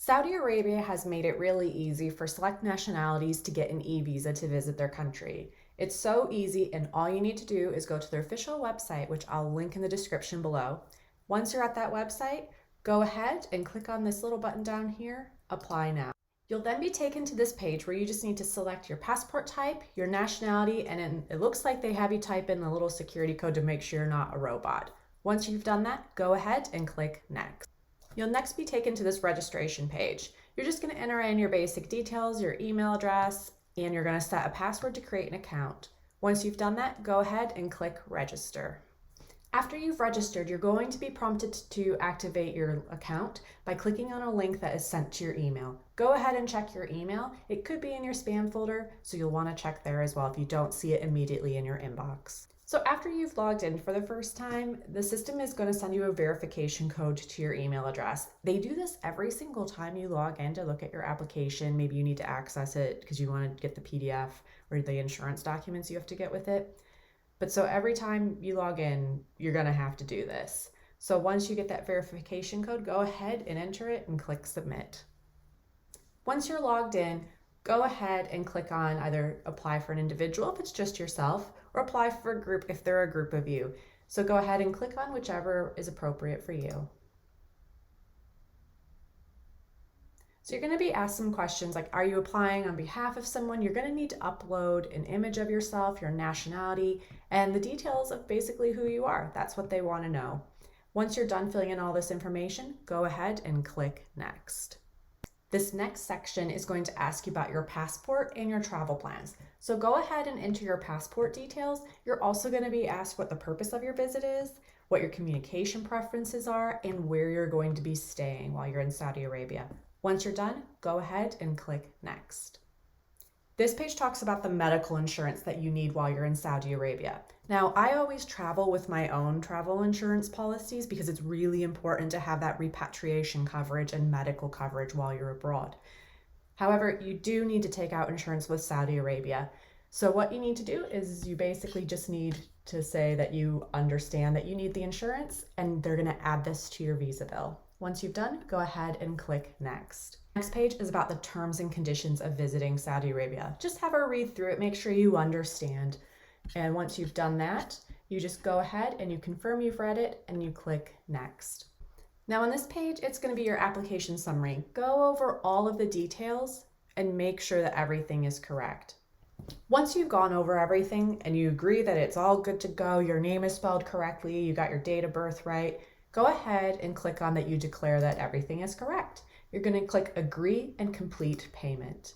Saudi Arabia has made it really easy for select nationalities to get an e-visa to visit their country. It's so easy, and all you need to do is go to their official website, which I'll link in the description below. Once you're at that website, go ahead and click on this little button down here, Apply Now. You'll then be taken to this page where you just need to select your passport type, your nationality, and it looks like they have you type in the little security code to make sure you're not a robot. Once you've done that, go ahead and click Next. You'll next be taken to this registration page. You're just going to enter in your basic details, your email address, and you're going to set a password to create an account. Once you've done that, go ahead and click Register. After you've registered, you're going to be prompted to activate your account by clicking on a link that is sent to your email. Go ahead and check your email. It could be in your spam folder, so you'll want to check there as well if you don't see it immediately in your inbox. So after you've logged in for the first time, the system is going to send you a verification code to your email address. They do this every single time you log in to look at your application. Maybe you need to access it because you want to get the PDF or the insurance documents you have to get with it. But so every time you log in, you're going to have to do this. So once you get that verification code, go ahead and enter it and click Submit. Once you're logged in, go ahead and click on either apply for an individual if it's just yourself, or apply for a group if they're a group of you. So go ahead and click on whichever is appropriate for you. So you're going to be asked some questions like, are you applying on behalf of someone? You're going to need to upload an image of yourself, your nationality, and the details of basically who you are. That's what they want to know. Once you're done filling in all this information, go ahead and click Next. This next section is going to ask you about your passport and your travel plans. So go ahead and enter your passport details. You're also going to be asked what the purpose of your visit is, what your communication preferences are, and where you're going to be staying while you're in Saudi Arabia. Once you're done, go ahead and click Next. This page talks about the medical insurance that you need while you're in Saudi Arabia. Now, I always travel with my own travel insurance policies because it's really important to have that repatriation coverage and medical coverage while you're abroad. However, you do need to take out insurance with Saudi Arabia. So what you need to do is you basically just need to say that you understand that you need the insurance, and they're going to add this to your visa bill. Once you've done, go ahead and click Next. Next page is about the terms and conditions of visiting Saudi Arabia. Just have a read through it, make sure you understand. And once you've done that, you just go ahead and you confirm you've read it and you click Next. Now on this page, it's going to be your application summary. Go over all of the details and make sure that everything is correct. Once you've gone over everything and you agree that it's all good to go, your name is spelled correctly, you got your date of birth right, go ahead and click on that you declare that everything is correct. You're going to click Agree and Complete Payment.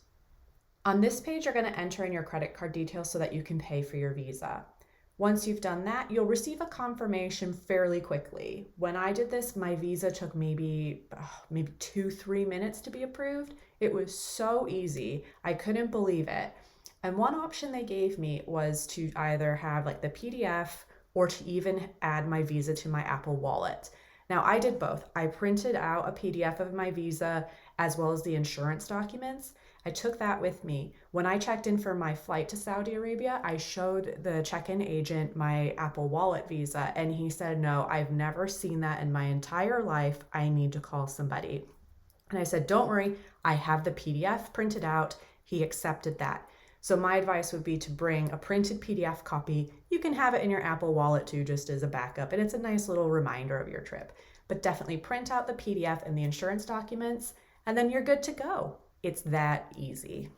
On this page, you're going to enter in your credit card details so that you can pay for your visa. Once you've done that, you'll receive a confirmation fairly quickly. When I did this, my visa took maybe 2-3 minutes to be approved. It was so easy. I couldn't believe it. And one option they gave me was to either have like the PDF or to even add my visa to my Apple Wallet. Now I did both. I printed out a PDF of my visa as well as the insurance documents. I took that with me. When I checked in for my flight to Saudi Arabia, I showed the check-in agent my Apple Wallet visa, and he said, no, I've never seen that in my entire life. I need to call somebody. And I said, don't worry, I have the PDF printed out. He accepted that. So my advice would be to bring a printed PDF copy. You can have it in your Apple Wallet too, just as a backup, and it's a nice little reminder of your trip. But definitely print out the PDF and the insurance documents, and then you're good to go. It's that easy.